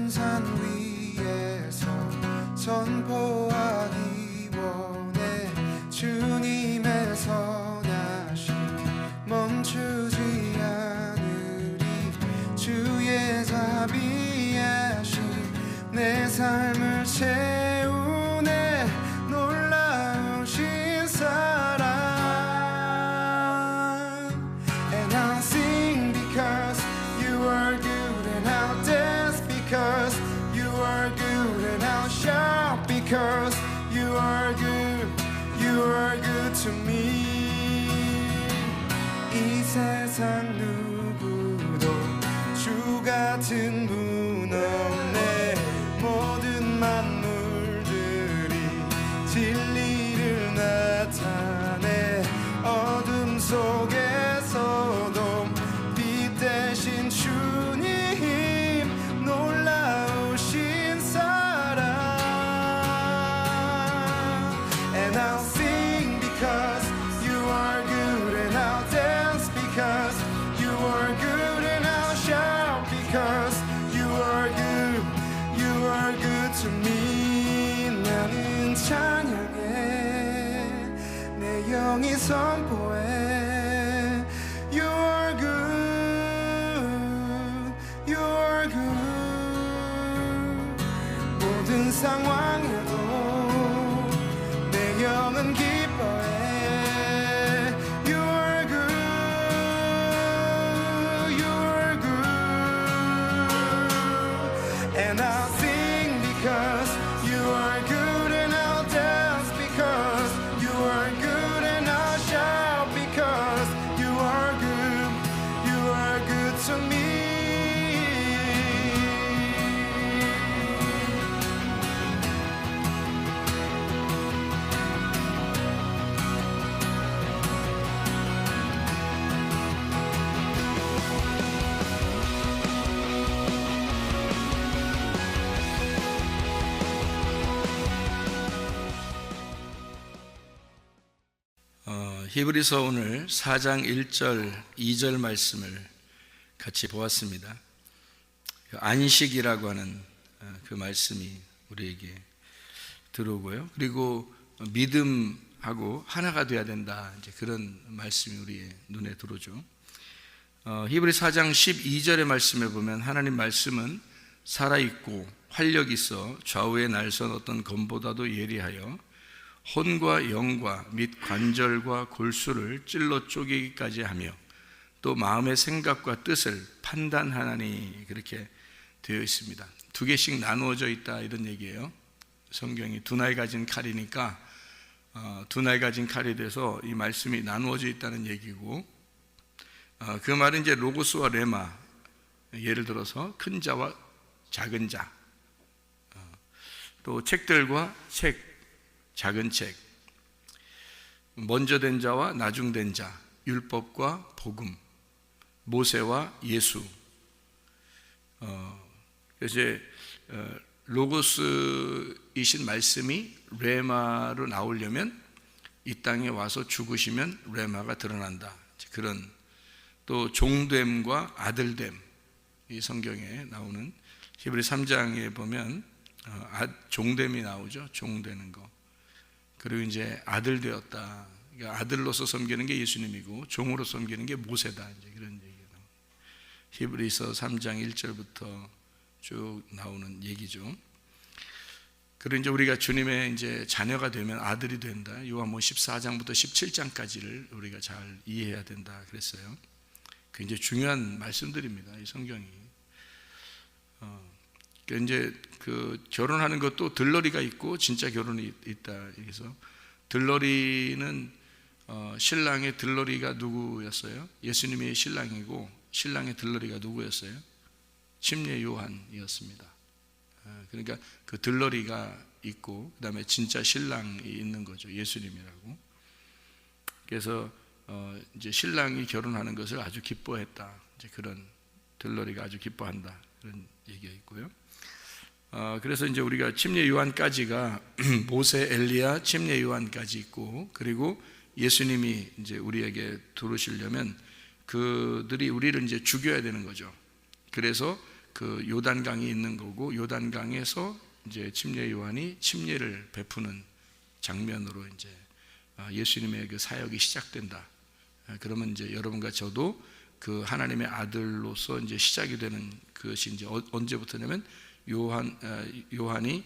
높은 산 위에서 선포하기 원해. 주님의 선하심 멈추지 않으리. 주의 자비하심 내 삶을 채우네. 놀라우신 사랑. And I'll sing because you are good, and I'll dance because you are good, and I'll shout because you are good, you are good to me. 이 세상 누구도 주 같은 분 없네. 모든 만물들이 진리를 나타내. 어둠 속에서도 빛 대신 주님 놀라우신 사랑. And I'll sing because you are good, and I'll dance because you are good, and I'll shout because you are good, you are good to me. 나는 찬양해, 내 영이 선포해. You are good, you are good. 모든 상황에도 내 영은 기뻐해. You are good, you are good. And I'll sing because you are good, and I'll dance because you are good, and I'll shout because you are good to me. 히브리서 오늘 4장 1절 2절 말씀을 같이 보았습니다. 안식이라고 하는 그 말씀이 우리에게 들어오고요. 그리고 믿음하고 하나가 되어야 된다, 이제 그런 말씀이 우리의 눈에 들어오죠. 히브리 4장 12절의 말씀에 보면 하나님 말씀은 살아있고 활력 있어 좌우에 날선 어떤 검보다도 예리하여 혼과 영과 및 관절과 골수를 찔러 쪼개기까지 하며 또 마음의 생각과 뜻을 판단하나니, 그렇게 되어 있습니다. 두 개씩 나누어져 있다, 이런 얘기예요. 성경이 두 날 가진 칼이니까 두 날 가진 칼이 돼서 이 말씀이 나누어져 있다는 얘기고, 그 말은 이제 로고스와 레마, 예를 들어서 큰 자와 작은 자, 또 책들과 책, 작은 책, 먼저 된 자와 나중된 자, 율법과 복음, 모세와 예수. 그래서 로고스이신 말씀이 레마로 나오려면 이 땅에 와서 죽으시면 레마가 드러난다, 그런. 또 종됨과 아들됨, 이 성경에 나오는 히브리 3장에 보면 종됨이 나오죠. 종되는 거. 그리고 이제 아들 되었다. 그러니까 아들로서 섬기는 게 예수님이고 종으로 섬기는 게 모세다, 이제 그런 얘기가 나옵니다. 히브리서 3장 1절부터 쭉 나오는 얘기죠. 그리고 이제 우리가 주님의 이제 자녀가 되면 아들이 된다. 요한복음 14장부터 17장까지를 우리가 잘 이해해야 된다 그랬어요. 굉장히 중요한 말씀들입니다, 이 성경이. 그러니까 이제 그 결혼하는 것도 들러리가 있고 진짜 결혼이 있다. 그래서 들러리는 신랑의 들러리가 누구였어요? 예수님이 신랑이고 신랑의 들러리가 누구였어요? 침례 요한이었습니다. 그러니까 그 들러리가 있고 그 다음에 진짜 신랑이 있는 거죠, 예수님이라고. 그래서 이제 신랑이 결혼하는 것을 아주 기뻐했다, 이제 그런, 들러리가 아주 기뻐한다, 그런 얘기가 있고요. 그래서 이제 우리가 침례 요한까지가 모세, 엘리야, 침례 요한까지 있고, 그리고 예수님이 이제 우리에게 들어오시려면 그들이 우리를 이제 죽여야 되는 거죠. 그래서 그 요단강이 있는 거고, 요단강에서 이제 침례 요한이 침례를 베푸는 장면으로 이제 예수님의 그 사역이 시작된다. 그러면 이제 여러분과 저도 그 하나님의 아들로서 이제 시작이 되는 그것이 이제 언제부터냐면 요한이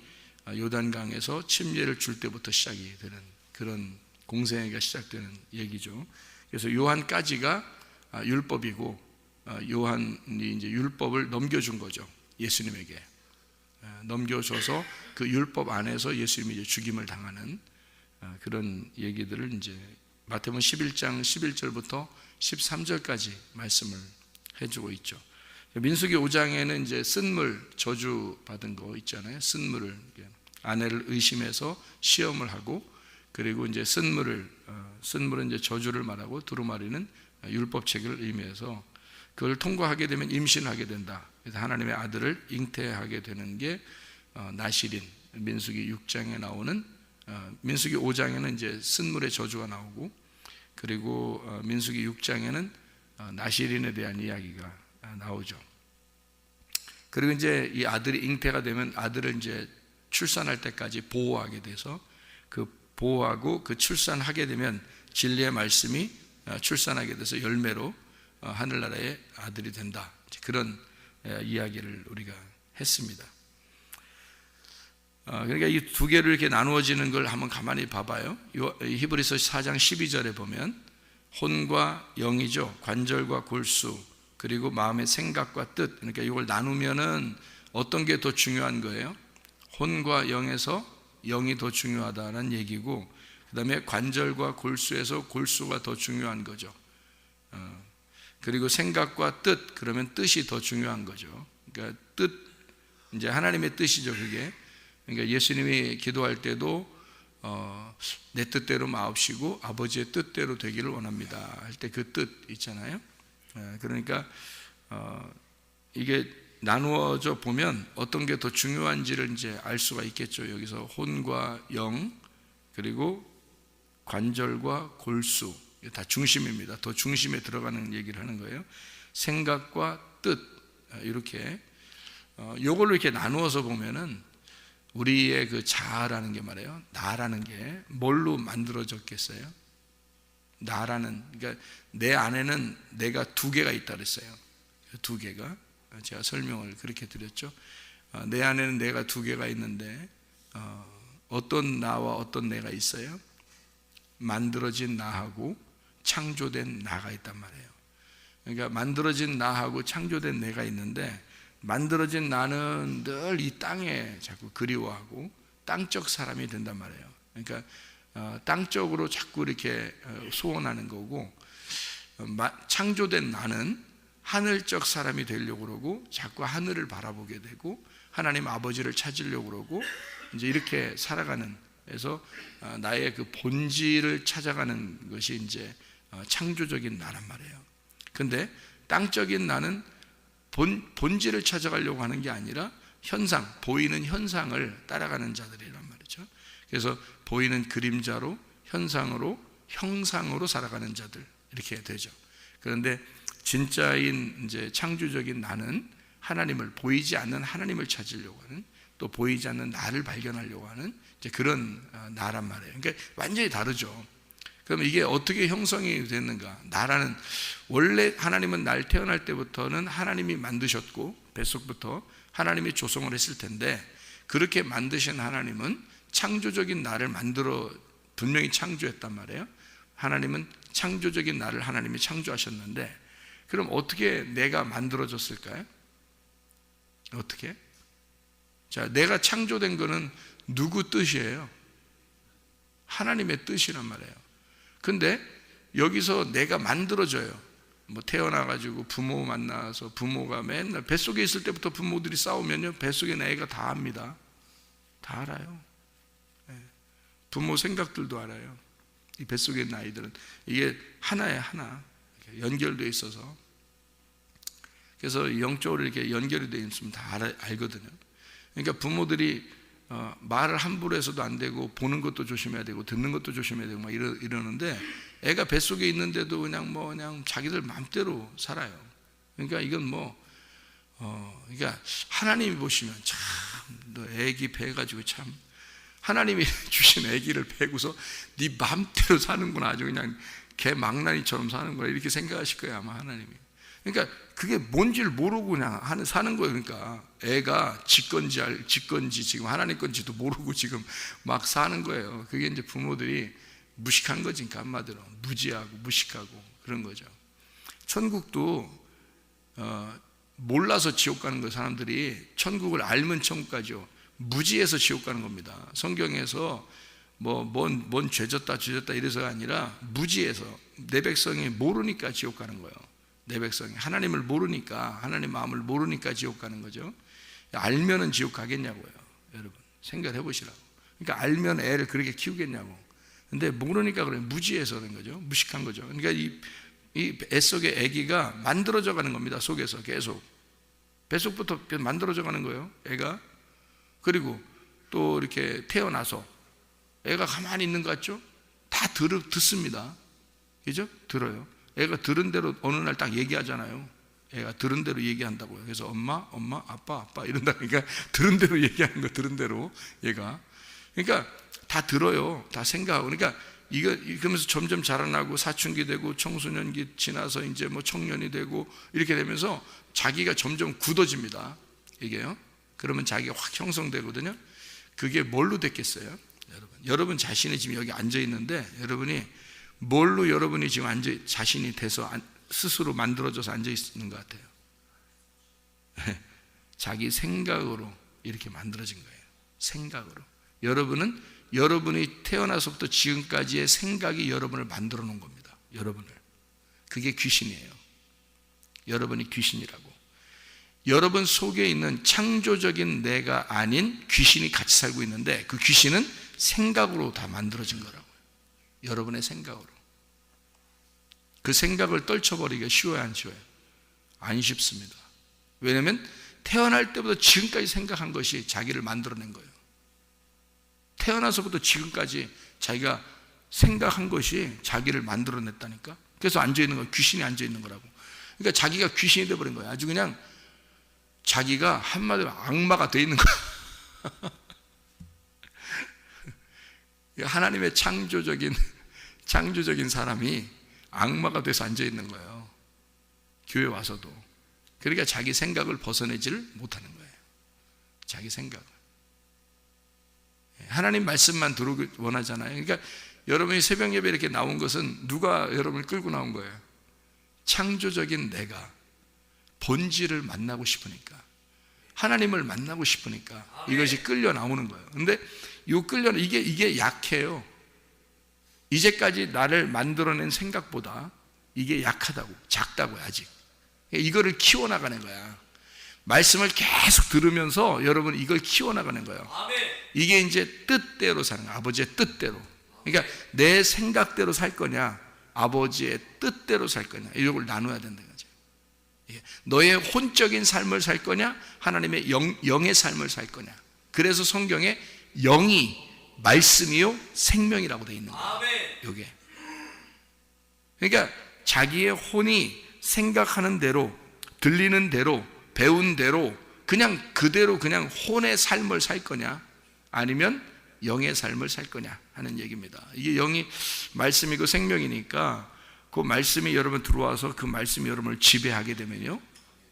요단강에서 침례를 줄 때부터 시작이 되는 그런 공생애가 시작되는 얘기죠. 그래서 요한까지가 율법이고, 요한이 이제 율법을 넘겨준 거죠. 예수님에게 넘겨줘서 그 율법 안에서 예수님이 이제 죽임을 당하는 그런 얘기들을 이제 마태복음 11장 11절부터 13절까지 말씀을 해주고 있죠. 민수기 5장에는 이제 쓴물 저주 받은 거 있잖아요. 쓴물을 아내를 의심해서 시험을 하고, 그리고 이제 쓴물은 이제 저주를 말하고 두루마리는 율법책을 의미해서 그걸 통과하게 되면 임신하게 된다. 그래서 하나님의 아들을 잉태하게 되는 게 나실인, 민수기 6장에 나오는, 민수기 5장에는 이제 쓴물의 저주가 나오고, 그리고 민수기 6장에는 나실인에 대한 이야기가 나오죠. 그리고 이제 이 아들이 잉태가 되면 아들을 이제 출산할 때까지 보호하게 돼서, 그 보호하고 그 출산하게 되면 진리의 말씀이 출산하게 돼서 열매로 하늘나라의 아들이 된다. 그런 이야기를 우리가 했습니다. 그러니까 이 두 개로 이렇게 나누어지는 걸 한번 가만히 봐봐요. 히브리서 4장 12절에 보면 혼과 영이죠. 관절과 골수, 그리고 마음의 생각과 뜻. 그러니까 이걸 나누면은 어떤 게 더 중요한 거예요? 혼과 영에서 영이 더 중요하다는 얘기고, 그 다음에 관절과 골수에서 골수가 더 중요한 거죠. 그리고 생각과 뜻, 그러면 뜻이 더 중요한 거죠. 그러니까 뜻, 이제 하나님의 뜻이죠, 그게. 그러니까 예수님이 기도할 때도 내 뜻대로 마옵시고 아버지의 뜻대로 되기를 원합니다 할 때 그 뜻 있잖아요. 그러니까 이게 나누어져 보면 어떤 게 더 중요한지를 이제 알 수가 있겠죠. 여기서 혼과 영, 그리고 관절과 골수, 다 중심입니다. 더 중심에 들어가는 얘기를 하는 거예요. 생각과 뜻, 이렇게 요걸로 이렇게 나누어서 보면은 우리의 그 자아라는 게 말이에요, 나라는 게 뭘로 만들어졌겠어요? 나라는, 그러니까 내 안에는 내가 두 개가 있다 그랬어요. 두 개가, 제가 설명을 그렇게 드렸죠. 내 안에는 내가 두 개가 있는데 어떤 나와 어떤 내가 있어요? 만들어진 나하고 창조된 나가 있단 말이에요. 그러니까 만들어진 나하고 창조된 내가 있는데, 만들어진 나는 늘 이 땅에 자꾸 그리워하고 땅적 사람이 된단 말이에요. 그러니까 땅적으로 자꾸 이렇게 소원하는 거고, 창조된 나는 하늘적 사람이 되려고 그러고 자꾸 하늘을 바라보게 되고 하나님 아버지를 찾으려고 그러고 이제 이렇게 살아가는, 그래서 나의 그 본질을 찾아가는 것이 이제 창조적인 나란 말이에요. 근데 땅적인 나는 본질을 찾아가려고 하는 게 아니라 현상, 보이는 현상을 따라가는 자들이란 말이죠. 그래서 보이는 그림자로, 현상으로, 형상으로 살아가는 자들, 이렇게 되죠. 그런데 진짜인 이제 창조적인 나는 하나님을, 보이지 않는 하나님을 찾으려고 하는, 또 보이지 않는 나를 발견하려고 하는 이제 그런 나란 말이에요. 그러니까 완전히 다르죠. 그럼 이게 어떻게 형성이 됐는가? 나라는, 원래 하나님은 날 태어날 때부터는 하나님이 만드셨고 뱃속부터 하나님이 조성을 했을 텐데, 그렇게 만드신 하나님은 창조적인 나를 만들어 분명히 창조했단 말이에요. 하나님은 창조적인 나를 하나님이 창조하셨는데, 그럼 어떻게 내가 만들어졌을까요? 어떻게? 자, 내가 창조된 거는 누구 뜻이에요? 하나님의 뜻이란 말이에요. 근데 여기서 내가 만들어져요. 뭐 태어나가지고 부모 만나서, 부모가 맨날 뱃속에 있을 때부터 부모들이 싸우면요, 뱃속에 있는 애가 다 압니다. 다 알아요. 부모 생각들도 알아요. 이 뱃속에 있는 아이들은 이게 하나에 하나 연결되어 있어서, 그래서 영적으로 이렇게 연결이 되어 있으면 다 알거든요. 그러니까 부모들이 말을 함부로 해서도 안 되고, 보는 것도 조심해야 되고, 듣는 것도 조심해야 되고 막 이러는데, 애가 뱃속에 있는데도 그냥 자기들 마음대로 살아요. 그러니까 이건 그러니까 하나님이 보시면 참 너 애기 베가지고 참 하나님이 주신 애기를 베고서 네 마음대로 사는구나, 아주 그냥 개 망나니처럼 사는구나 이렇게 생각하실 거예요 아마 하나님이. 그러니까 그게 뭔지를 모르고 그냥 사는 거예요. 그러니까 애가 지 건지 지금 하나님 건지도 모르고 지금 막 사는 거예요. 그게 이제 부모들이 무식한 거지, 그러니까 한마디로 무지하고 무식하고 그런 거죠. 천국도 몰라서 지옥 가는 거, 사람들이 천국을 알면 천국 가죠. 무지해서 지옥 가는 겁니다. 성경에서 뭔 죄졌다 죄졌다 이래서가 아니라 무지해서, 내 백성이 모르니까 지옥 가는 거예요. 내 백성이 하나님을 모르니까, 하나님 마음을 모르니까 지옥 가는 거죠. 알면은 지옥 가겠냐고요. 여러분 생각해 보시라고. 그러니까 알면 애를 그렇게 키우겠냐고. 근데 모르니까 그래, 무지해서 그런 거죠. 무식한 거죠. 그러니까 이 애 속의 아기가 만들어져 가는 겁니다. 속에서 계속 뱃속부터 만들어져 가는 거예요, 애가. 그리고 또 이렇게 태어나서 애가 가만히 있는 것 같죠? 다 듣습니다. 그죠? 들어요. 애가 들은 대로 어느 날 딱 얘기하잖아요. 애가 들은 대로 얘기한다고요. 그래서 엄마, 아빠 이런다. 그러니까 들은 대로 얘기하는 거, 들은 대로 얘가. 그러니까 다 들어요. 다 생각하고. 그러니까 이러면서 점점 자라나고 사춘기 되고 청소년기 지나서 이제 뭐 청년이 되고 이렇게 되면서 자기가 점점 굳어집니다. 이게요. 그러면 자기가 확 형성되거든요. 그게 뭘로 됐겠어요? 여러분 자신이 지금 여기 앉아 있는데, 여러분이 뭘로 여러분이 지금 자신이 돼서 스스로 만들어져서 앉아 있는 것 같아요? 자기 생각으로 이렇게 만들어진 거예요. 생각으로. 여러분이 태어나서부터 지금까지의 생각이 여러분을 만들어 놓은 겁니다. 여러분을. 그게 귀신이에요. 여러분이 귀신이라고. 여러분 속에 있는 창조적인 내가 아닌 귀신이 같이 살고 있는데, 그 귀신은 생각으로 다 만들어진 거라고요. 여러분의 생각으로. 그 생각을 떨쳐버리기가 쉬워요, 안 쉬워요? 안 쉽습니다. 왜냐하면 태어날 때부터 지금까지 생각한 것이 자기를 만들어낸 거예요. 태어나서부터 지금까지 자기가 생각한 것이 자기를 만들어냈다니까. 그래서 앉아있는 거예요. 귀신이 앉아있는 거라고. 그러니까 자기가 귀신이 돼버린 거예요. 아주 그냥 자기가 한마디로 악마가 돼 있는 거예요. 하나님의 창조적인 사람이 악마가 돼서 앉아있는 거예요. 교회 와서도. 그러니까 자기 생각을 벗어내지를 못하는 거예요. 자기 생각을. 하나님 말씀만 들어오길 원하잖아요. 그러니까 여러분이 새벽 예배 이렇게 나온 것은 누가 여러분을 끌고 나온 거예요? 창조적인 내가 본질을 만나고 싶으니까, 하나님을 만나고 싶으니까 이것이 끌려 나오는 거예요. 근데 이게 약해요. 이제까지 나를 만들어낸 생각보다 이게 약하다고, 작다고요, 아직. 이거를 키워나가는 거야. 말씀을 계속 들으면서 여러분 이걸 키워나가는 거예요. 이게 이제 뜻대로 사는 거예요. 아버지의 뜻대로. 그러니까 내 생각대로 살 거냐, 아버지의 뜻대로 살 거냐, 이걸 나눠야 된다는 거죠. 너의 혼적인 삶을 살 거냐, 하나님의 영의 삶을 살 거냐. 그래서 성경에 영이 말씀이요 생명이라고 되어 있는 거예요. 이게. 그러니까 자기의 혼이 생각하는 대로, 들리는 대로, 배운 대로 그냥 그대로 그냥 혼의 삶을 살 거냐, 아니면 영의 삶을 살 거냐 하는 얘기입니다. 이게 영이 말씀이고 생명이니까 그 말씀이 여러분 들어와서 그 말씀이 여러분을 지배하게 되면요,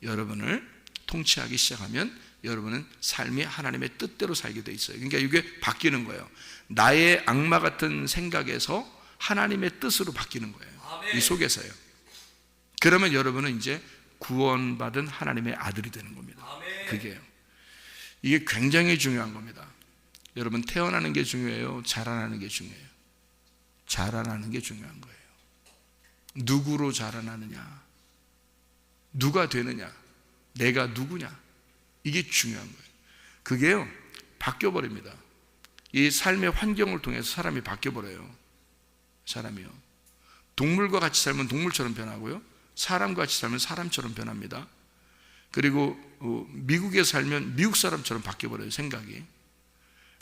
여러분을 통치하기 시작하면 여러분은 삶이 하나님의 뜻대로 살게 돼 있어요. 그러니까 이게 바뀌는 거예요. 나의 악마 같은 생각에서 하나님의 뜻으로 바뀌는 거예요. 이 속에서요. 그러면 여러분은 이제 구원받은 하나님의 아들이 되는 겁니다. 그게요. 이게 굉장히 중요한 겁니다. 여러분 태어나는 게 중요해요? 자라나는 게 중요해요? 자라나는 게 중요한 거예요. 누구로 자라나느냐, 누가 되느냐, 내가 누구냐, 이게 중요한 거예요. 그게요 바뀌어버립니다. 이 삶의 환경을 통해서 사람이 바뀌어버려요. 사람이요. 동물과 같이 살면 동물처럼 변하고요, 사람과 같이 살면 사람처럼 변합니다. 그리고 미국에 살면 미국 사람처럼 바뀌어버려요, 생각이.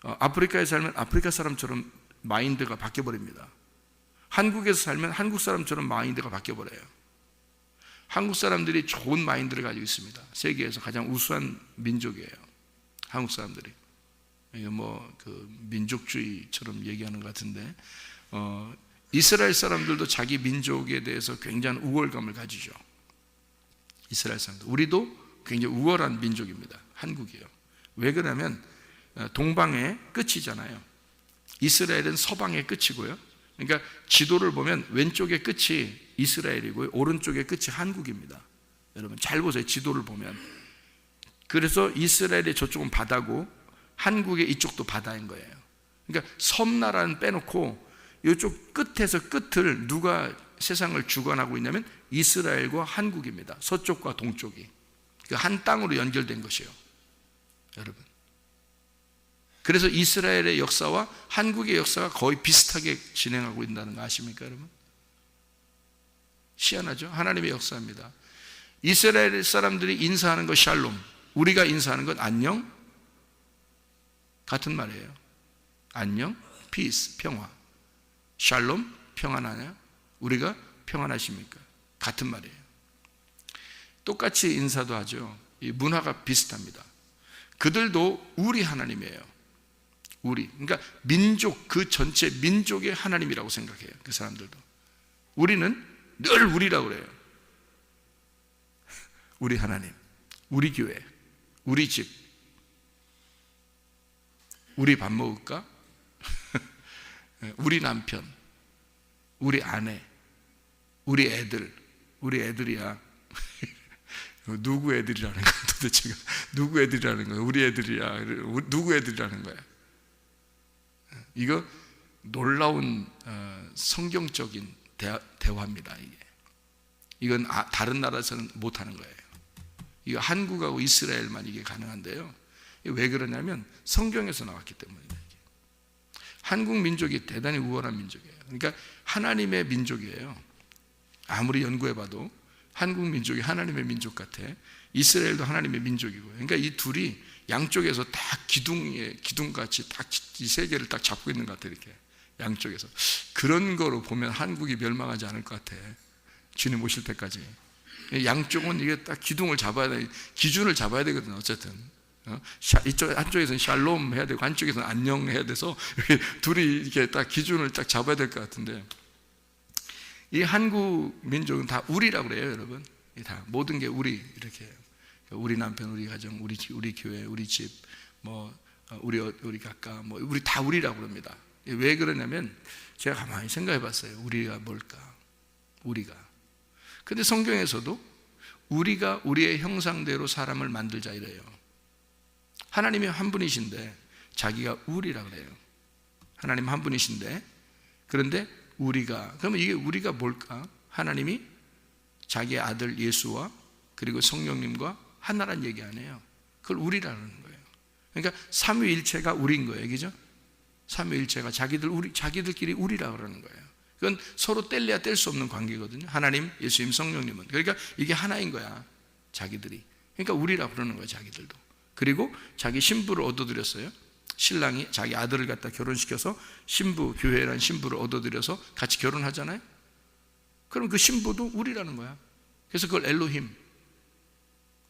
아프리카에 살면 아프리카 사람처럼 마인드가 바뀌어버립니다. 한국에서 살면 한국 사람처럼 마인드가 바뀌어버려요. 한국 사람들이 좋은 마인드를 가지고 있습니다. 세계에서 가장 우수한 민족이에요. 한국 사람들이. 이게 그 민족주의처럼 얘기하는 것 같은데, 이스라엘 사람들도 자기 민족에 대해서 굉장한 우월감을 가지죠. 이스라엘 사람들. 우리도 굉장히 우월한 민족입니다. 한국이요. 왜 그러냐면 동방의 끝이잖아요. 이스라엘은 서방의 끝이고요. 그러니까 지도를 보면 왼쪽의 끝이 이스라엘이고요, 오른쪽의 끝이 한국입니다. 여러분 잘 보세요. 지도를 보면. 그래서 이스라엘의 저쪽은 바다고 한국의 이쪽도 바다인 거예요. 그러니까 섬나라는 빼놓고 이쪽 끝에서 끝을 누가 세상을 주관하고 있냐면 이스라엘과 한국입니다. 서쪽과 동쪽이 한 땅으로 연결된 것이에요, 여러분. 그래서 이스라엘의 역사와 한국의 역사가 거의 비슷하게 진행하고 있다는 거 아십니까, 여러분? 희한하죠? 하나님의 역사입니다. 이스라엘 사람들이 인사하는 것 샬롬, 우리가 인사하는 건 안녕, 같은 말이에요. 안녕, 피스, 평화. 샬롬, 평안하냐? 우리가 평안하십니까? 같은 말이에요. 똑같이 인사도 하죠. 이 문화가 비슷합니다. 그들도 우리 하나님이에요. 우리, 그러니까 민족, 그 전체 민족의 하나님이라고 생각해요. 그 사람들도. 우리는 늘 우리라고 그래요. 우리 하나님, 우리 교회, 우리 집, 우리 밥 먹을까? 우리 남편, 우리 아내, 우리 애들, 우리 애들이야. 누구 애들이라는 거야 도대체가? 누구 애들이라는 거야? 우리 애들이야. 누구 애들이라는 거야? 이거 놀라운 성경적인 대화입니다. 이건 다른 나라에서는 못하는 거예요. 이거 한국하고 이스라엘만 이게 가능한데요. 왜 그러냐면 성경에서 나왔기 때문입니다. 한국 민족이 대단히 우월한 민족이에요. 그러니까 하나님의 민족이에요. 아무리 연구해봐도 한국 민족이 하나님의 민족 같아. 이스라엘도 하나님의 민족이고요. 그러니까 이 둘이 양쪽에서 다 기둥같이 딱 이 세계를 딱 잡고 있는 것 같아. 이렇게 양쪽에서. 그런 거로 보면 한국이 멸망하지 않을 것 같아. 주님 오실 때까지. 양쪽은 이게 딱 기둥을 잡아야 돼. 기준을 잡아야 되거든. 어쨌든 이쪽 한쪽에서는 샬롬 해야 되고 한쪽에서는 안녕 해야 돼서 둘이 이렇게 딱 기준을 딱 잡아야 될 것 같은데, 이 한국 민족은 다 우리라고 그래요, 여러분. 다 모든 게 우리 이렇게. 우리 남편, 우리 가정, 우리 교회, 우리 집, 우리 각각, 우리 다 우리라고 그럽니다. 왜 그러냐면 제가 가만히 생각해봤어요. 우리가 뭘까? 우리가. 근데 성경에서도 우리가 우리의 형상대로 사람을 만들자 이래요. 하나님이 한 분이신데 자기가 우리라고 그래요. 하나님 한 분이신데, 그런데 우리가, 그러면 이게 우리가 뭘까? 하나님이 자기의 아들 예수와 그리고 성령님과 하나란 얘기 안 해요. 그걸 우리라는 거예요. 그러니까 삼위일체가 우리인 거예요, 그죠? 삼위일체가 자기들끼리 우리라 그러는 거예요. 그건 서로 뗄래야 뗄 수 없는 관계거든요. 하나님, 예수님, 성령님은. 그러니까 이게 하나인 거야, 자기들이. 그러니까 우리라 그러는 거예요, 자기들도. 그리고 자기 신부를 얻어들였어요. 신랑이 자기 아들을 갖다 결혼시켜서 신부, 교회라는 신부를 얻어들여서 같이 결혼하잖아요. 그럼 그 신부도 우리라는 거야. 그래서 그걸 엘로힘,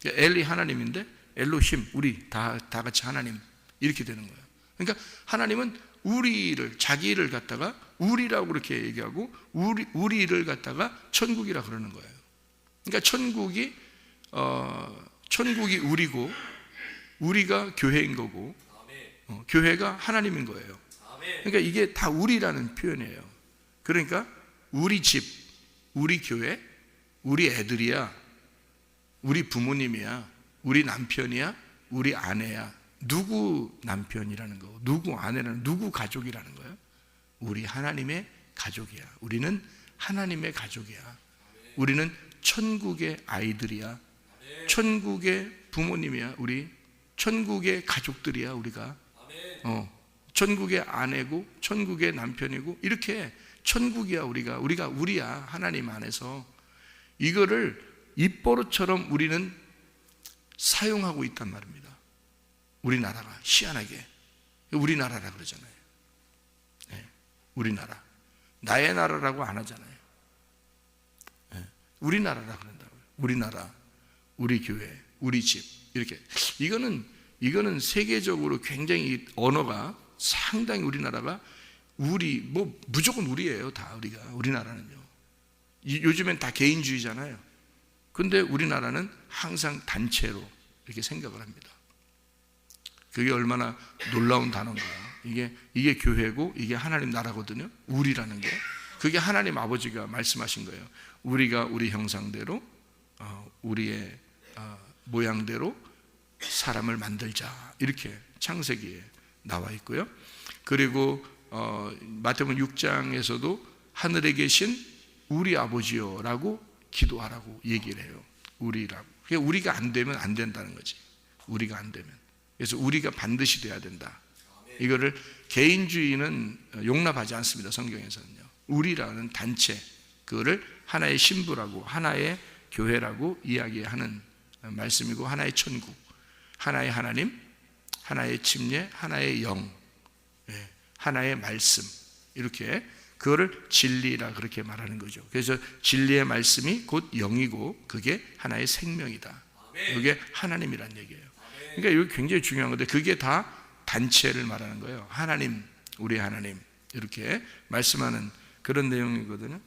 엘리 하나님인데 엘로힘, 우리 다 같이 하나님, 이렇게 되는 거예요. 그러니까 하나님은 우리를, 자기를 갖다가 우리라고 그렇게 얘기하고 우리를 갖다가 천국이라 그러는 거예요. 그러니까 천국이 우리고 우리가 교회인 거고 교회가 하나님인 거예요. 그러니까 이게 다 우리라는 표현이에요. 그러니까 우리 집, 우리 교회, 우리 애들이야, 우리 부모님이야, 우리 남편이야, 우리 아내야. 누구 남편이라는 거, 누구 아내라는, 누구 가족이라는 거예요? 우리 하나님의 가족이야. 우리는 하나님의 가족이야. 우리는 천국의 아이들이야. 천국의 부모님이야. 우리 천국의 가족들이야. 우리가 천국의 아내고 천국의 남편이고, 이렇게 천국이야. 우리가 우리야. 하나님 안에서. 이거를 입버릇처럼 우리는 사용하고 있단 말입니다. 우리나라가 희한하게 우리나라라 그러잖아요. 네, 우리나라. 나의 나라라고 안 하잖아요. 네, 우리나라라 그런다고요. 우리 나라, 우리 교회, 우리 집 이렇게. 이거는 세계적으로 굉장히 언어가 상당히 우리나라가 무조건 우리예요. 다 우리나라는요. 요즘엔 다 개인주의잖아요. 근데 우리나라는 항상 단체로 이렇게 생각을 합니다. 그게 얼마나 놀라운 단어인가. 이게 교회고 이게 하나님 나라거든요. 우리라는 게. 그게 하나님 아버지가 말씀하신 거예요. 우리가 우리 형상대로 우리의 모양대로 사람을 만들자. 이렇게 창세기에 나와 있고요. 그리고 마태복음 6장에서도 하늘에 계신 우리 아버지요라고 기도하라고 얘기를 해요. 우리라고. 그러니까 우리가 안 되면 안 된다는 거지. 우리가 안 되면. 그래서 우리가 반드시 돼야 된다. 이거를 개인주의는 용납하지 않습니다. 성경에서는요. 우리라는 단체, 그거를 하나의 신부라고, 하나의 교회라고 이야기하는 말씀이고, 하나의 천국, 하나의 하나님, 하나의 침례, 하나의 영, 하나의 말씀, 이렇게 그거를 진리라 그렇게 말하는 거죠. 그래서 진리의 말씀이 곧 영이고 그게 하나의 생명이다. 이게 하나님이란 얘기예요. 그러니까 이거 굉장히 중요한 건데 그게 다 단체를 말하는 거예요. 하나님, 우리 하나님 이렇게 말씀하는 그런 내용이거든요.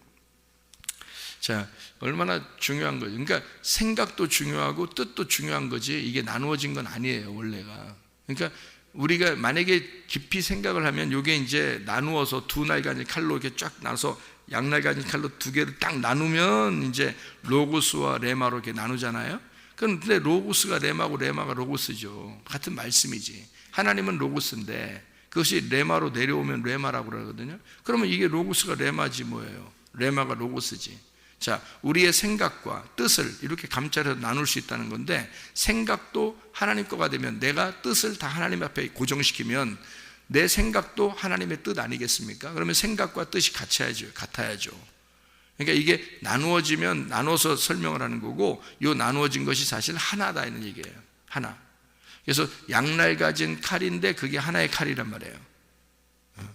자, 얼마나 중요한 거죠. 그러니까 생각도 중요하고 뜻도 중요한 거지 이게 나누어진 건 아니에요, 원래가. 그러니까 우리가 만약에 깊이 생각을 하면 이게 이제 나누어서 두 날간지 칼로 이렇게 쫙 나눠서 양날간지 칼로 두 개를 딱 나누면 이제 로고스와 레마로 이렇게 나누잖아요. 그런데 로고스가 레마고 레마가 로고스죠. 같은 말씀이지. 하나님은 로고스인데 그것이 레마로 내려오면 레마라고 그러거든요. 그러면 이게 로고스가 레마지 뭐예요? 레마가 로고스지. 자, 우리의 생각과 뜻을 이렇게 감찰해서 나눌 수 있다는 건데, 생각도 하나님 거가 되면 내가 뜻을 다 하나님 앞에 고정시키면 내 생각도 하나님의 뜻 아니겠습니까? 그러면 생각과 뜻이 같아야죠. 그러니까 이게 나누어지면 나눠서 설명을 하는 거고, 이 나누어진 것이 사실 하나다 이런 얘기예요. 하나. 그래서 양날 가진 칼인데 그게 하나의 칼이란 말이에요.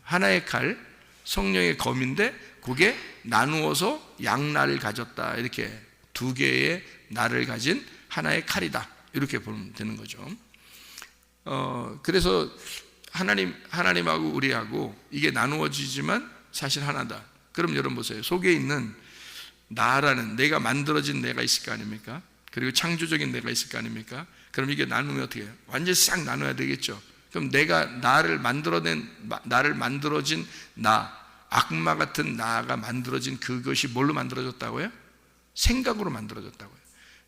하나의 칼, 성령의 검인데 그게 나누어서 양날을 가졌다. 이렇게 두 개의 날을 가진 하나의 칼이다. 이렇게 보면 되는 거죠. 그래서 하나님하고 우리하고 이게 나누어지지만 사실 하나다. 그럼 여러분 보세요. 속에 있는 나라는 내가 만들어진 내가 있을 거 아닙니까? 그리고 창조적인 내가 있을 거 아닙니까? 그럼 이게 나누면 어떻게 해요? 완전히 싹 나눠야 되겠죠. 그럼 내가 나를 만들어진 나, 악마 같은 나가 만들어진 그것이 뭘로 만들어졌다고요? 생각으로 만들어졌다고요.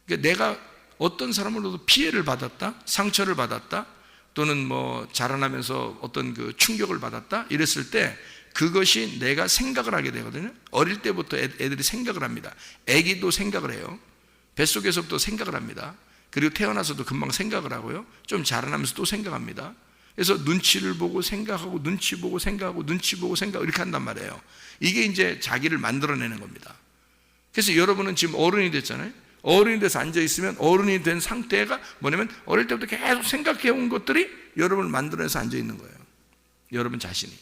그러니까 내가 어떤 사람으로도 피해를 받았다, 상처를 받았다, 또는 뭐 자라나면서 어떤 그 충격을 받았다 이랬을 때 그것이 내가 생각을 하게 되거든요. 어릴 때부터 애들이 생각을 합니다. 애기도 생각을 해요. 뱃속에서부터 생각을 합니다. 그리고 태어나서도 금방 생각을 하고요. 좀 자라나면서 또 생각합니다. 그래서 눈치를 보고 생각하고 눈치 보고 생각하고 눈치 보고 생각하고 이렇게 한단 말이에요. 이게 이제 자기를 만들어내는 겁니다. 그래서 여러분은 지금 어른이 됐잖아요. 어른이 돼서 앉아있으면 어른이 된 상태가 뭐냐면 어릴 때부터 계속 생각해온 것들이 여러분을 만들어내서 앉아있는 거예요. 여러분 자신이.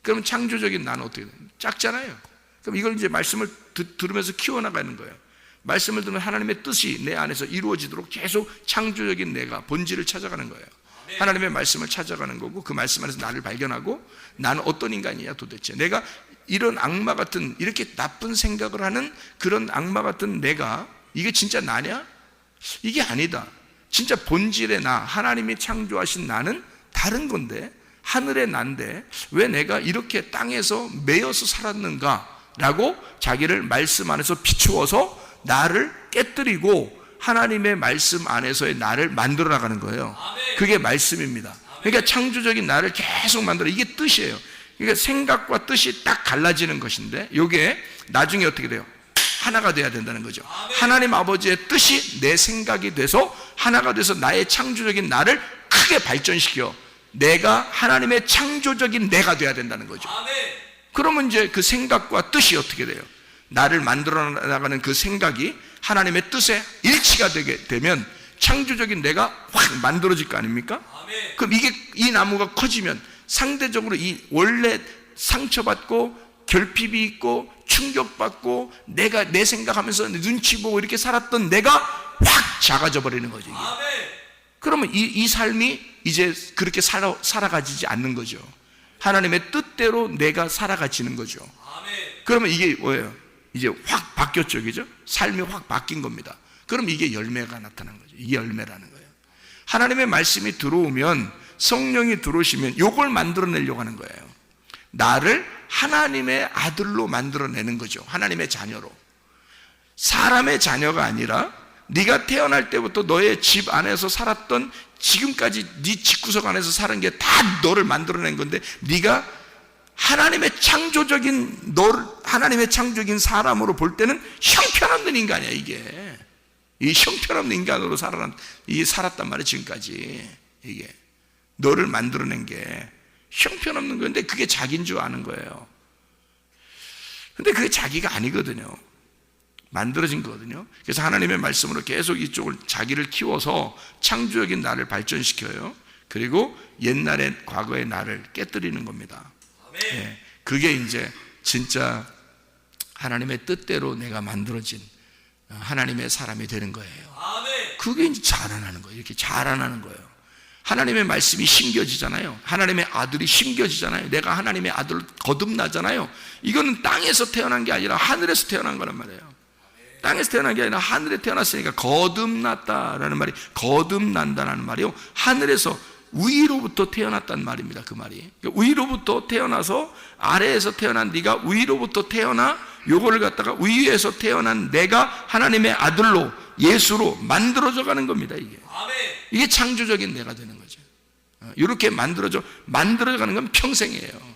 그러면 창조적인 나는 어떻게 돼요? 작잖아요. 그럼 이걸 이제 말씀을 들으면서 키워나가는 거예요. 말씀을 들으면 하나님의 뜻이 내 안에서 이루어지도록 계속 창조적인 내가 본질을 찾아가는 거예요. 하나님의 말씀을 찾아가는 거고 그 말씀 안에서 나를 발견하고 나는 어떤 인간이냐 도대체. 내가 이런 악마 같은 이렇게 나쁜 생각을 하는 그런 악마 같은 내가 이게 진짜 나냐? 이게 아니다. 진짜 본질의 나, 하나님이 창조하신 나는 다른 건데 하늘의 난데 왜 내가 이렇게 땅에서 매여서 살았는가? 라고 자기를 말씀 안에서 비추어서 나를 깨뜨리고 하나님의 말씀 안에서의 나를 만들어 나가는 거예요. 그게 말씀입니다. 그러니까 창조적인 나를 계속 만들어. 이게 뜻이에요. 그러니까 생각과 뜻이 딱 갈라지는 것인데 이게 나중에 어떻게 돼요? 하나가 돼야 된다는 거죠. 하나님 아버지의 뜻이 내 생각이 돼서 하나가 돼서 나의 창조적인 나를 크게 발전시켜 내가 하나님의 창조적인 내가 돼야 된다는 거죠. 그러면 이제 그 생각과 뜻이 어떻게 돼요? 나를 만들어 나가는 그 생각이 하나님의 뜻에 일치가 되게 되면 창조적인 내가 확 만들어질 거 아닙니까? 그럼 이 나무가 커지면 상대적으로 이 원래 상처받고 결핍이 있고 충격받고 내가 내 생각하면서 눈치 보고 이렇게 살았던 내가 확 작아져 버리는 거죠. 이게. 그러면 이 삶이 이제 그렇게 살아가지지 않는 거죠. 하나님의 뜻대로 내가 살아가지는 거죠. 그러면 이게 뭐예요? 이제 확 바뀌었죠, 그죠? 삶이 확 바뀐 겁니다. 그럼 이게 열매가 나타난 거죠. 이게 열매라는 거예요. 하나님의 말씀이 들어오면, 성령이 들어오시면 이걸 만들어내려고 하는 거예요. 나를 하나님의 아들로 만들어내는 거죠. 하나님의 자녀로. 사람의 자녀가 아니라 네가 태어날 때부터 너의 집 안에서 살았던, 지금까지 네 집구석 안에서 사는 게 다 너를 만들어낸 건데, 네가 하나님의 창조적인 하나님의 창조적인 사람으로 볼 때는 형편없는 인간이야. 이게 이 형편없는 인간으로 살았단 말이야. 지금까지 이게 너를 만들어낸 게 형편없는 건데, 그게 자기인 줄 아는 거예요. 근데 그게 자기가 아니거든요. 만들어진 거거든요. 그래서 하나님의 말씀으로 계속 이쪽을, 자기를 키워서 창조적인 나를 발전시켜요. 그리고 옛날의, 과거의 나를 깨뜨리는 겁니다. 네, 그게 이제 진짜 하나님의 뜻대로 내가 만들어진 하나님의 사람이 되는 거예요. 그게 이제 자라나는 거예요. 이렇게 자라나는 거예요. 하나님의 말씀이 심겨지잖아요. 하나님의 아들이 심겨지잖아요. 내가 하나님의 아들로 거듭나잖아요. 이거는 땅에서 태어난 게 아니라 하늘에서 태어난 거란 말이에요. 땅에서 태어난 게 아니라 하늘에 태어났으니까 거듭났다라는 말이, 거듭난다라는 말이요, 하늘에서 위로부터 태어났단 말입니다. 그 말이 위로부터 태어나서, 아래에서 태어난 네가 위로부터 태어나 요거를 갖다가 위에서 태어난 내가 하나님의 아들로, 예수로 만들어져 가는 겁니다. 이게 창조적인 내가 되는 거죠. 이렇게 만들어져 가는 건 평생이에요.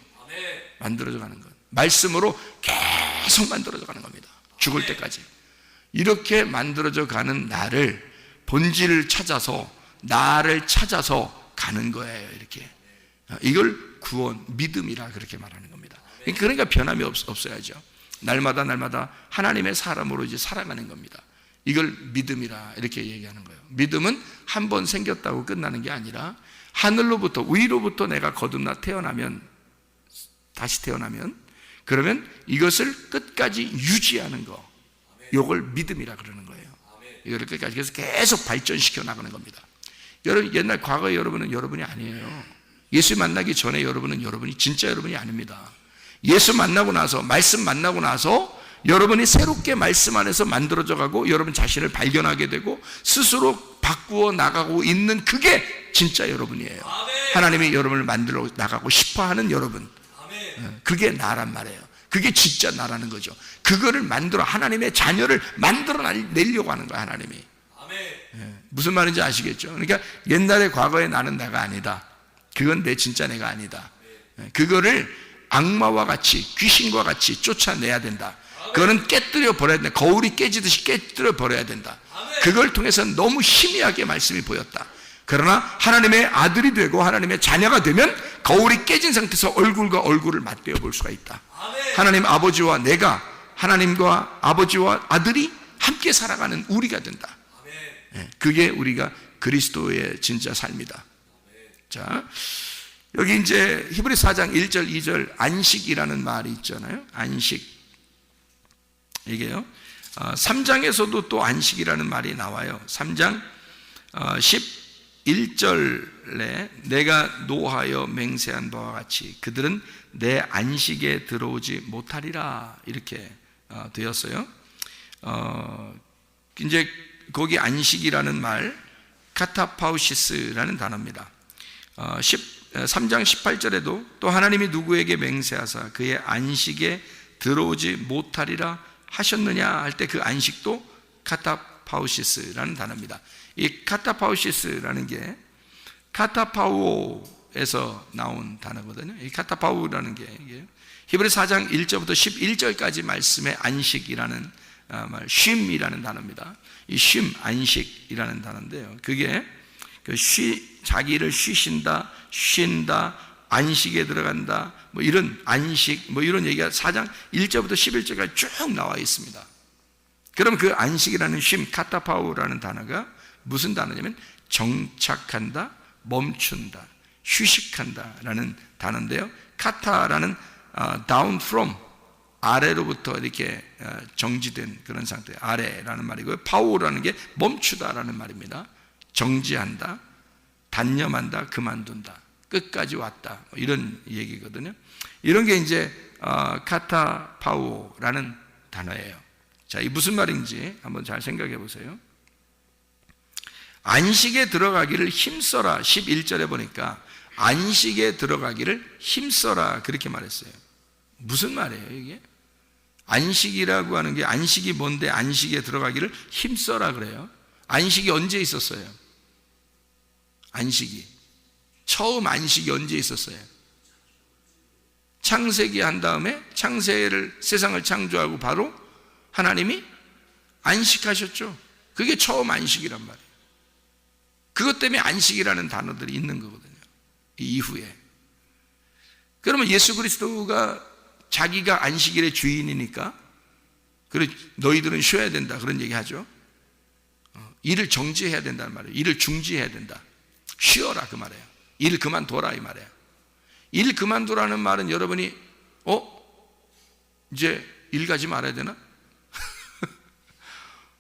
만들어져 가는 건 말씀으로 계속 만들어져 가는 겁니다. 죽을 때까지. 이렇게 만들어져 가는 나를, 본질을 찾아서, 나를 찾아서 가는 거예요. 이렇게. 이걸 구원, 믿음이라 그렇게 말하는 겁니다. 그러니까 변함이 없어야죠. 날마다 하나님의 사람으로 이제 살아가는 겁니다. 이걸 믿음이라 이렇게 얘기하는 거예요. 믿음은 한 번 생겼다고 끝나는 게 아니라, 하늘로부터, 위로부터 내가 거듭나 다시 태어나면, 그러면 이것을 끝까지 유지하는 거, 이걸 믿음이라 그러는 거예요. 이거를 끝까지 계속 발전시켜 나가는 겁니다. 여러분, 옛날 과거의 여러분은 여러분이 아니에요. 예수 만나기 전에 여러분은 진짜 여러분이 아닙니다. 예수 만나고 나서, 말씀 만나고 나서 여러분이 새롭게 말씀 안에서 만들어져 가고, 여러분 자신을 발견하게 되고 스스로 바꾸어 나가고 있는, 그게 진짜 여러분이에요. 하나님이 여러분을 만들어 나가고 싶어하는 여러분, 그게 나란 말이에요. 그게 진짜 나라는 거죠. 그거를 하나님의 자녀를 만들어 내려고 하는 거야, 하나님이. 무슨 말인지 아시겠죠? 그러니까 옛날에, 과거에 나는 내가 아니다. 그건 진짜 내가 아니다. 그거를 악마와 같이, 귀신과 같이 쫓아내야 된다. 그거는 깨뜨려 버려야 된다. 거울이 깨지듯이 깨뜨려 버려야 된다. 그걸 통해서 너무 희미하게 말씀이 보였다. 그러나 하나님의 아들이 되고 하나님의 자녀가 되면 거울이 깨진 상태에서 얼굴과 얼굴을 맞대어 볼 수가 있다. 하나님 아버지와 내가, 하나님과 아버지와 아들이 함께 살아가는 우리가 된다. 그게 우리가 그리스도의 진짜 삶이다. 자, 여기 이제 히브리 4장 1절 2절 안식이라는 말이 있잖아요. 안식. 이게요, 3장에서도 또 안식이라는 말이 나와요. 3장 11절에 내가 노하여 맹세한 바와 같이 그들은 내 안식에 들어오지 못하리라, 이렇게 되었어요. 이제 거기 안식이라는 말, 카타파우시스라는 단어입니다. 3장 18절에도 또 하나님이 누구에게 맹세하사 그의 안식에 들어오지 못하리라 하셨느냐 할 때, 그 안식도 카타파우시스라는 단어입니다. 이 카타파우시스라는 게 카타파우에서 나온 단어거든요. 이 카타파우라는 게 히브리 4장 1절부터 11절까지 말씀의 안식이라는 말, 쉼이라는 단어입니다. 이 쉼, 안식이라는 단어인데요, 그게 자기를 쉬신다, 쉰다, 안식에 들어간다, 뭐 이런 안식, 뭐 이런 얘기가 4장 1절부터 11절까지 쭉 나와 있습니다. 그럼 그 안식이라는 쉼, 카타파우라는 단어가 무슨 단어냐면 정착한다, 멈춘다, 휴식한다 라는 단어인데요, 카타라는 down from, 아래로부터 이렇게 정지된 그런 상태, 아래라는 말이고요. 파우라는 게 멈추다라는 말입니다. 정지한다, 단념한다, 그만둔다, 끝까지 왔다, 이런 얘기거든요. 이런 게 이제 카타파우라는 단어예요. 자, 이 무슨 말인지 한번 잘 생각해 보세요. 안식에 들어가기를 힘써라. 11절에 보니까 안식에 들어가기를 힘써라 그렇게 말했어요. 무슨 말이에요 이게? 안식이라고 하는 게, 안식이 뭔데 안식에 들어가기를 힘써라 그래요? 안식이 언제 있었어요? 안식이 처음 안식이 언제 있었어요? 창세기 한 다음에 창세를, 세상을 창조하고 바로 하나님이 안식하셨죠. 그게 처음 안식이란 말이에요. 그것 때문에 안식이라는 단어들이 있는 거거든요, 이 이후에. 그러면 예수 그리스도가 자기가 안식일의 주인이니까, 그래 너희들은 쉬어야 된다 그런 얘기 하죠. 일을 정지해야 된다는 말이에요. 일을 중지해야 된다. 쉬어라 그 말이에요. 일 그만둬라 이 말이에요. 일 그만두라는 말은 여러분이 이제 일 가지 말아야 되나?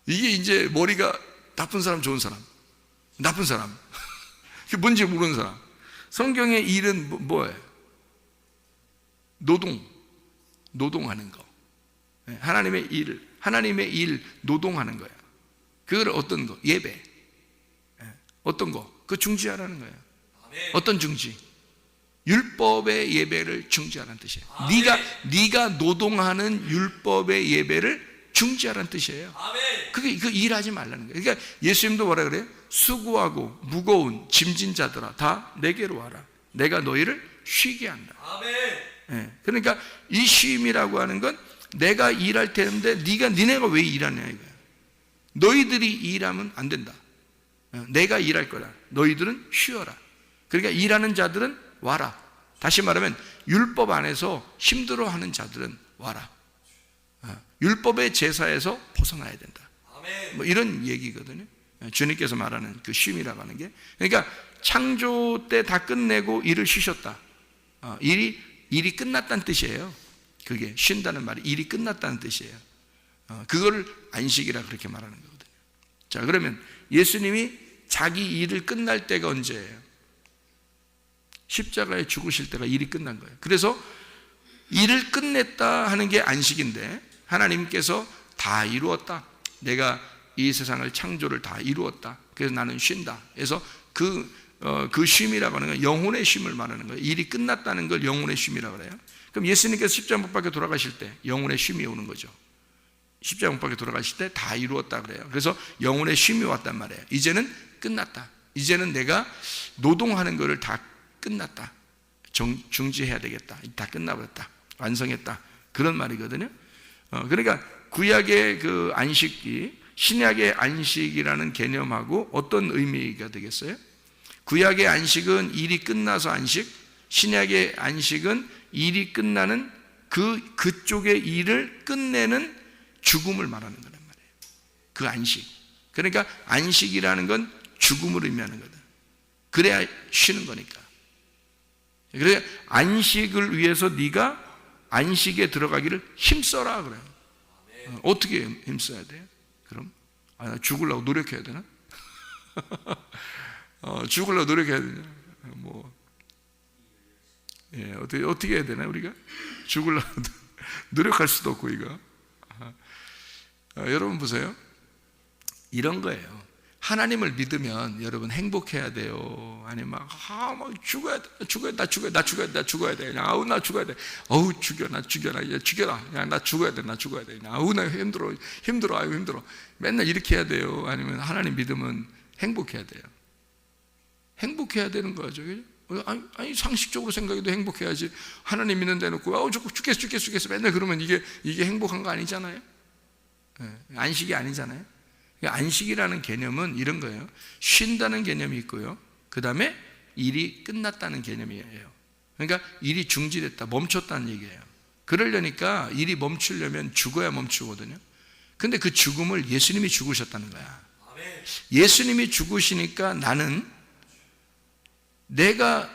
이게 이제 머리가 나쁜 사람, 좋은 사람, 나쁜 사람, 그게 뭔지 모르는 사람. 성경의 일은 뭐예요? 노동하는 거. 하나님의 일 노동하는 거예요. 그걸 어떤 거? 예배. 어떤 거? 그 중지하라는 거예요. 어떤 중지? 율법의 예배를 중지하라는 뜻이에요. 네가 노동하는 율법의 예배를 중지하라는 뜻이에요. 그게 그 일하지 말라는 거예요. 그러니까 예수님도 뭐라 그래요? 수고하고 무거운 짐진 자들아 다 내게로 와라. 내가 너희를 쉬게 한다. 그러니까 이 쉼이라고 하는 건 내가 일할 텐데 니네가 왜 일하냐 이거야. 너희들이 일하면 안 된다. 내가 일할 거라. 너희들은 쉬어라. 그러니까 일하는 자들은 와라. 다시 말하면 율법 안에서 힘들어하는 자들은 와라. 율법의 제사에서 벗어나야 된다. 뭐 이런 얘기거든요. 주님께서 말하는 그 쉼이라고 하는 게, 그러니까 창조 때 다 끝내고 일을 쉬셨다. 일이 끝났다는 뜻이에요. 그게 쉰다는 말이 일이 끝났다는 뜻이에요. 그거를 안식이라 그렇게 말하는 거거든요. 자, 그러면 예수님이 자기 일을 끝날 때가 언제예요? 십자가에 죽으실 때가 일이 끝난 거예요. 그래서 일을 끝냈다 하는 게 안식인데, 하나님께서 다 이루었다. 내가 이 세상을 창조를 다 이루었다. 그래서 나는 쉰다. 그래서 그 쉼이라고 하는 건 영혼의 쉼을 말하는 거예요. 일이 끝났다는 걸 영혼의 쉼이라고 그래요. 그럼 예수님께서 십자가 못 박혀 돌아가실 때 영혼의 쉼이 오는 거죠. 십자가 못 박혀 돌아가실 때 다 이루었다 그래요. 그래서 영혼의 쉼이 왔단 말이에요. 이제는 끝났다. 이제는 내가 노동하는 거를 다 끝났다. 중지해야 되겠다. 다 끝나버렸다. 완성했다. 그런 말이거든요. 그러니까 구약의 그 안식이 신약의 안식이라는 개념하고 어떤 의미가 되겠어요? 구약의 안식은 일이 끝나서 안식, 신약의 안식은 일이 끝나는 그쪽의 일을 끝내는 죽음을 말하는 거란 말이에요. 그 안식. 그러니까 안식이라는 건 죽음을 의미하는 거다. 그래야 쉬는 거니까. 그래 안식을 위해서 네가 안식에 들어가기를 힘써라 그래요. 어떻게 힘써야 돼요? 그럼 나 죽으려고 노력해야 되나? 죽으려고 노력해야 되냐? 어떻게 해야 되나 우리가? 죽으려고 노력할 수도 없고 이거. 여러분 보세요. 이런 거예요. 하나님을 믿으면 여러분 행복해야 돼요? 아니면 막 죽어야 돼, 나 죽어야 돼. 나 죽어야 돼. 죽여라. 나 죽어야 돼. 나 힘들어. 아유 힘들어. 맨날 이렇게 해야 돼요? 아니면 하나님 믿으면 행복해야 돼요? 행복해야 되는 거죠. 아니 상식적으로 생각해도 행복해야지. 하나님 믿는 데 놓고 죽겠어 맨날 그러면 이게 행복한 거 아니잖아요. 안식이 아니잖아요. 안식이라는 개념은 이런 거예요. 쉰다는 개념이 있고요, 그 다음에 일이 끝났다는 개념이에요. 그러니까 일이 중지됐다, 멈췄다는 얘기예요. 그러려니까 일이 멈추려면 죽어야 멈추거든요. 근데 그 죽음을 예수님이 죽으셨다는 거야. 예수님이 죽으시니까 나는 내가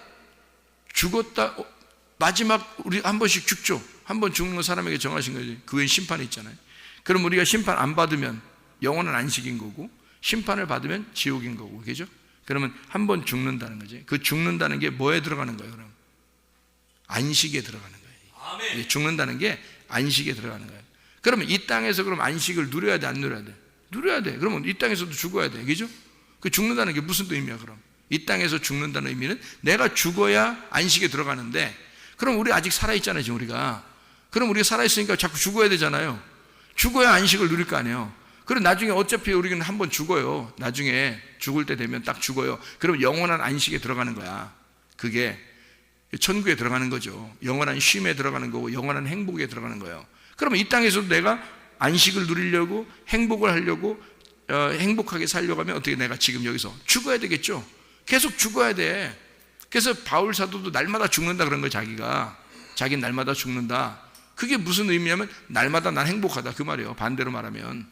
죽었다, 마지막 우리 한 번씩 죽죠. 한 번 죽는 건 사람에게 정하신 거지. 그 외엔 심판이 있잖아요. 그럼 우리가 심판 안 받으면 영원한 안식인 거고, 심판을 받으면 지옥인 거고, 그죠? 그러면 한 번 죽는다는 거지. 그 죽는다는 게 뭐에 들어가는 거예요? 그럼 안식에 들어가는 거예요. 아멘. 죽는다는 게 안식에 들어가는 거예요. 그러면 이 땅에서 그럼 안식을 누려야 돼, 안 누려야 돼? 누려야 돼. 그러면 이 땅에서도 죽어야 돼, 그죠? 그 죽는다는 게 무슨 의미야? 그럼 이 땅에서 죽는다는 의미는 내가 죽어야 안식에 들어가는데, 그럼 우리 아직 살아있잖아요, 지금 우리가. 그럼 우리가 살아있으니까 자꾸 죽어야 되잖아요. 죽어야 안식을 누릴 거 아니에요. 그럼 나중에 어차피 우리는 한번 죽어요. 나중에 죽을 때 되면 딱 죽어요. 그럼 영원한 안식에 들어가는 거야. 그게 천국에 들어가는 거죠. 영원한 쉼에 들어가는 거고, 영원한 행복에 들어가는 거예요. 그러면 이 땅에서도 내가 안식을 누리려고, 행복을 하려고, 행복하게 살려고 하면 어떻게, 내가 지금 여기서 죽어야 되겠죠. 계속 죽어야 돼. 그래서 바울 사도도 날마다 죽는다 그런 거예요. 자기는 날마다 죽는다. 그게 무슨 의미냐면 날마다 난 행복하다 그 말이에요. 반대로 말하면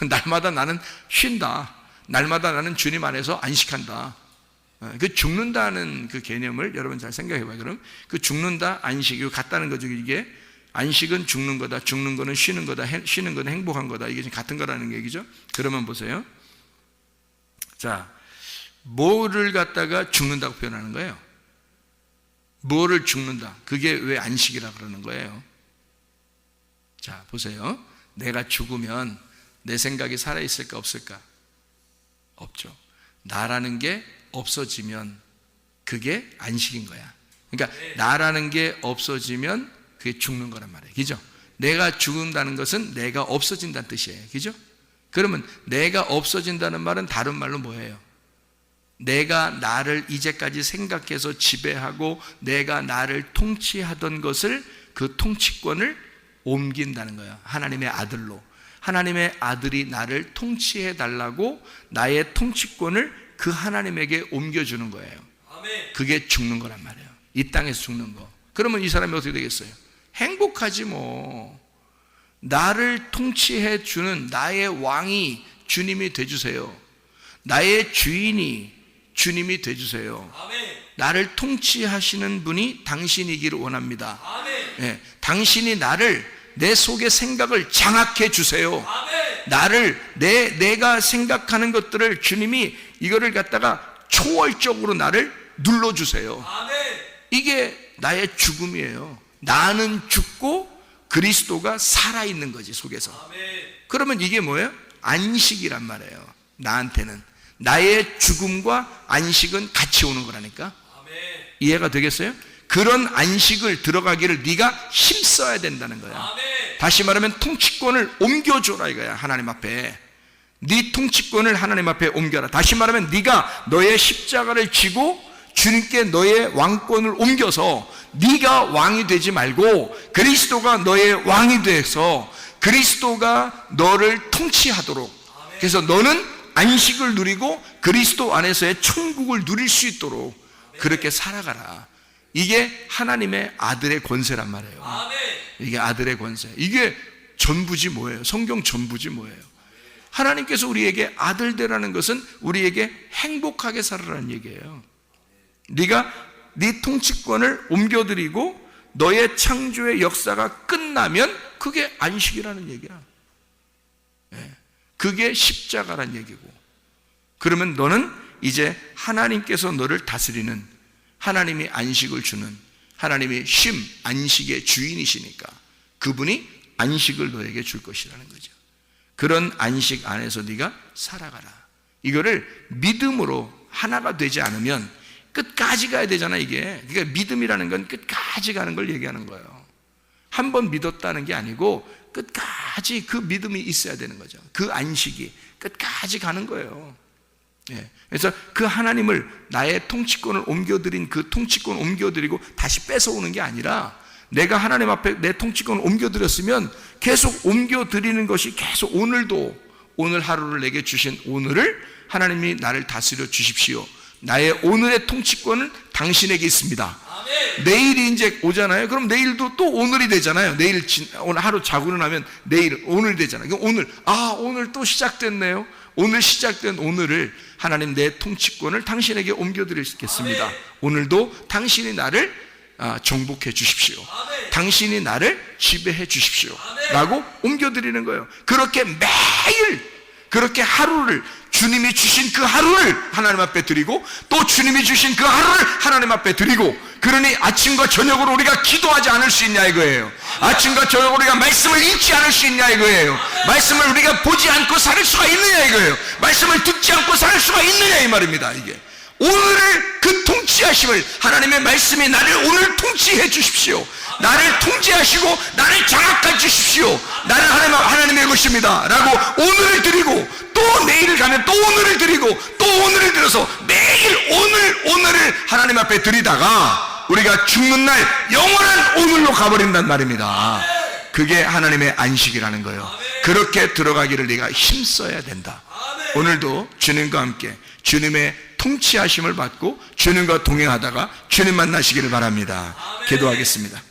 날마다 나는 쉰다. 날마다 나는 주님 안에서 안식한다. 그 죽는다는 그 개념을 여러분 잘 생각해 봐요. 그럼 그 죽는다, 안식, 이거 같다는 거죠. 이게 안식은 죽는 거다, 죽는 거는 쉬는 거다, 쉬는 거는 행복한 거다. 이게 지금 같은 거라는 얘기죠. 그러면 보세요. 자, 뭐를 갖다가 죽는다고 표현하는 거예요? 뭐를 죽는다? 그게 왜 안식이라 그러는 거예요? 자, 보세요. 내가 죽으면 내 생각이 살아있을까 없을까? 없죠. 나라는 게 없어지면 그게 안식인 거야. 그러니까 나라는 게 없어지면 그게 죽는 거란 말이에요. 그죠? 내가 죽는다는 것은 내가 없어진다는 뜻이에요. 그죠? 그러면 내가 없어진다는 말은 다른 말로 뭐예요? 내가 나를 이제까지 생각해서 지배하고 내가 나를 통치하던 것을, 그 통치권을 옮긴다는 거예요. 하나님의 아들로. 하나님의 아들이 나를 통치해 달라고 나의 통치권을 그 하나님에게 옮겨주는 거예요. 그게 죽는 거란 말이에요. 이 땅에서 죽는 거. 그러면 이 사람이 어떻게 되겠어요? 행복하지 뭐. 나를 통치해 주는 나의 왕이 주님이 돼주세요. 나의 주인이 주님이 돼주세요. 나를 통치하시는 분이 당신이기를 원합니다. 네, 당신이 나를, 내 속의 생각을 장악해 주세요. 나를, 내가 생각하는 것들을 주님이 이거를 갖다가 초월적으로 나를 눌러주세요. 이게 나의 죽음이에요. 나는 죽고 그리스도가 살아있는 거지, 속에서. 그러면 이게 뭐예요? 안식이란 말이에요. 나한테는 나의 죽음과 안식은 같이 오는 거라니까. 이해가 되겠어요? 그런 안식을 들어가기를 네가 힘써야 된다는 거야. 다시 말하면 통치권을 옮겨줘라 이거야. 하나님 앞에 네 통치권을 하나님 앞에 옮겨라. 다시 말하면 네가 너의 십자가를 지고 주님께 너의 왕권을 옮겨서 네가 왕이 되지 말고 그리스도가 너의 왕이 돼서 그리스도가 너를 통치하도록, 그래서 너는 안식을 누리고 그리스도 안에서의 천국을 누릴 수 있도록 그렇게 살아가라. 이게 하나님의 아들의 권세란 말이에요. 이게 아들의 권세. 이게 전부지 뭐예요? 성경 전부지 뭐예요? 하나님께서 우리에게 아들 되라는 것은 우리에게 행복하게 살아라는 얘기예요. 네가 네 통치권을 옮겨드리고 너의 창조의 역사가 끝나면 그게 안식이라는 얘기야. 그게 십자가란 얘기고. 그러면 너는 이제 하나님께서 너를 다스리는, 하나님이 안식을 주는, 하나님이 쉼, 안식의 주인이시니까 그분이 안식을 너에게 줄 것이라는 거죠. 그런 안식 안에서 네가 살아가라. 이거를 믿음으로 하나가 되지 않으면 끝까지 가야 되잖아, 이게. 그러니까 믿음이라는 건 끝까지 가는 걸 얘기하는 거예요. 한 번 믿었다는 게 아니고 끝까지 그 믿음이 있어야 되는 거죠. 그 안식이 끝까지 가는 거예요. 그래서 그 하나님을, 나의 통치권을 옮겨드린 그 통치권을 옮겨드리고 다시 뺏어오는 게 아니라, 내가 하나님 앞에 내 통치권을 옮겨드렸으면 계속 옮겨드리는 것이 계속, 오늘도, 오늘 하루를 내게 주신 오늘을 하나님이 나를 다스려 주십시오. 나의 오늘의 통치권은 당신에게 있습니다. 내일이 이제 오잖아요. 그럼 내일도 또 오늘이 되잖아요. 내일, 오늘 하루 자고 나면 내일, 오늘이 되잖아요. 그럼 오늘, 오늘 또 시작됐네요. 오늘 시작된 오늘을 하나님, 내 통치권을 당신에게 옮겨드리겠습니다. 오늘도 당신이 나를 정복해 주십시오. 당신이 나를 지배해 주십시오 라고 옮겨드리는 거예요. 그렇게 매일 그렇게 하루를, 주님이 주신 그 하루를 하나님 앞에 드리고, 또 주님이 주신 그 하루를 하나님 앞에 드리고, 그러니 아침과 저녁으로 우리가 기도하지 않을 수 있냐 이거예요. 아침과 저녁으로 우리가 말씀을 읽지 않을 수 있냐 이거예요. 말씀을 우리가 보지 않고 살 수가 있느냐 이거예요. 말씀을 듣지 않고 살 수가 있느냐 이 말입니다. 이게 오늘을 그 통치하심을, 하나님의 말씀이 나를 오늘 통치해 주십시오, 나를 통제하시고 나를 장악해 주십시오, 나는 하나님의 것입니다 라고 오늘을 드리고, 또 내일을 가면 또 오늘을 드리고, 또 오늘을 들어서 매일 오늘을 하나님 앞에 드리다가 우리가 죽는 날 영원한 오늘로 가버린단 말입니다. 그게 하나님의 안식이라는 거예요. 그렇게 들어가기를 네가 힘써야 된다. 오늘도 주님과 함께 주님의 통치하심을 받고 주님과 동행하다가 주님 만나시기를 바랍니다. 기도하겠습니다.